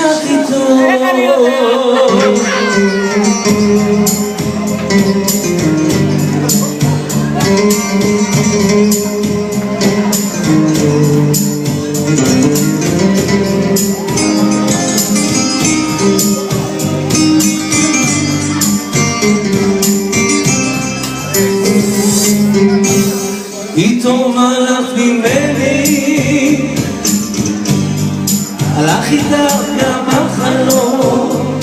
הכי טוב. איתו מלאך ממני, הלך איתה גם החלום,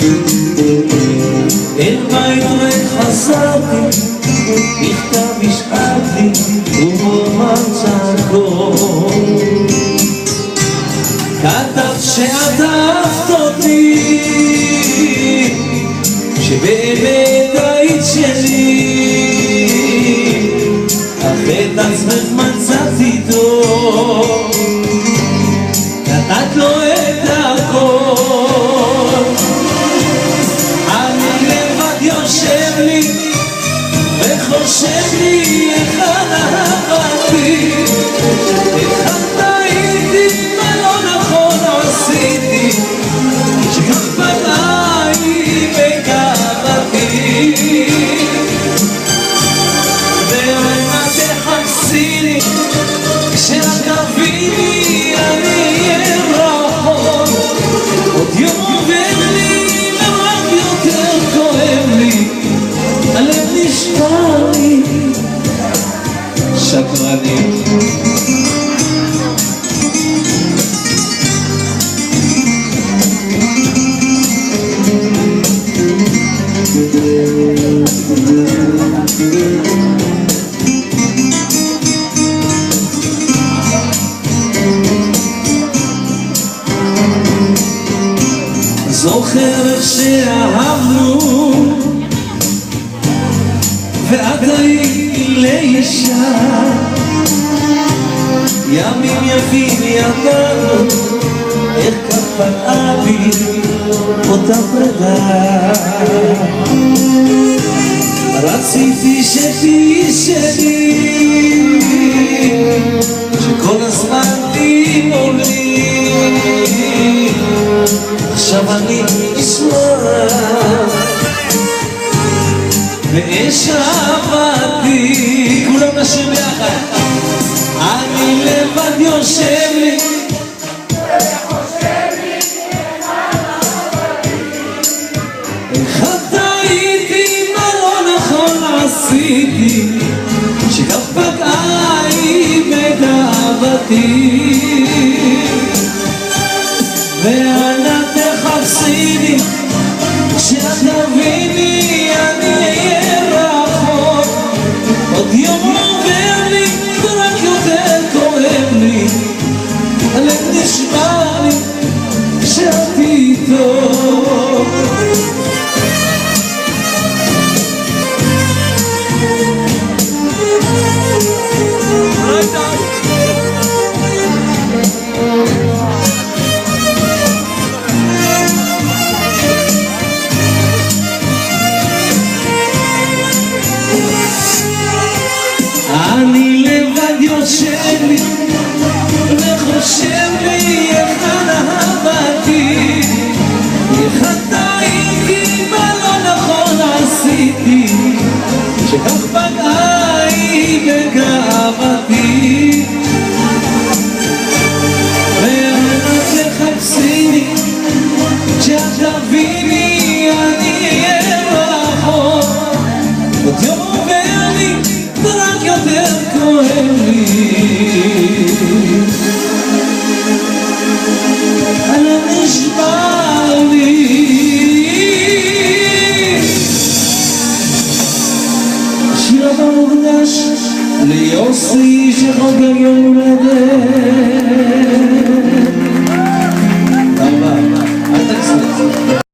אל בית ריק חזרתי, מכתב השארתי ובו צעקות. כתב שאת אהבת אותי, שבאמת היית שלי, אך את עצמך מצאתי טוב, נתת לו את הכל. אני לבד יושב לי וחושב לי איך אהבתי, איך טעיתי, מה לא נכון עשיתי, שכך פגעי בגאוותי. ואנה תחפשיני, כשרק תביני אני אהיה רחוק. עוד יום עובר לי ורק יותר כואב לי, הלב נשבר לי. שקרנים. זוכר איך שאהבנו ואת היית לאישה, ימים יפים ידענו, איך כך פגעה בי אותה פרידה. רציתי שתהיי שלי, שכל הזמן תימור לי. עכשיו אני אשמע ואש אהבתי, כולם נשאיר ביחד. אני לבד יושב לי וחושב לי איך טעיתי, מה לא נכון עשיתי, שכך פגעי בגאוותי. ואנה תחפשיני, כשאת תביני אני אהיה רחוק. עוד יום עובר לי ורק יותר כואב לי, הלב נשבר לי כשאת איתו. אני לבד יושב לי וחושב לי איך אהבתי, איך טעיתי, מה לא נכון עשיתי, שכך פגעי בגאוותי. ואנה תחפשיני, כשאת תביני אני אהיה רחוק. עוד יום עובר לי ורק יותר כואב לי, הלב נשבר לי. השיר הבא מוקדש ליוסי שחוגג יום הולדת.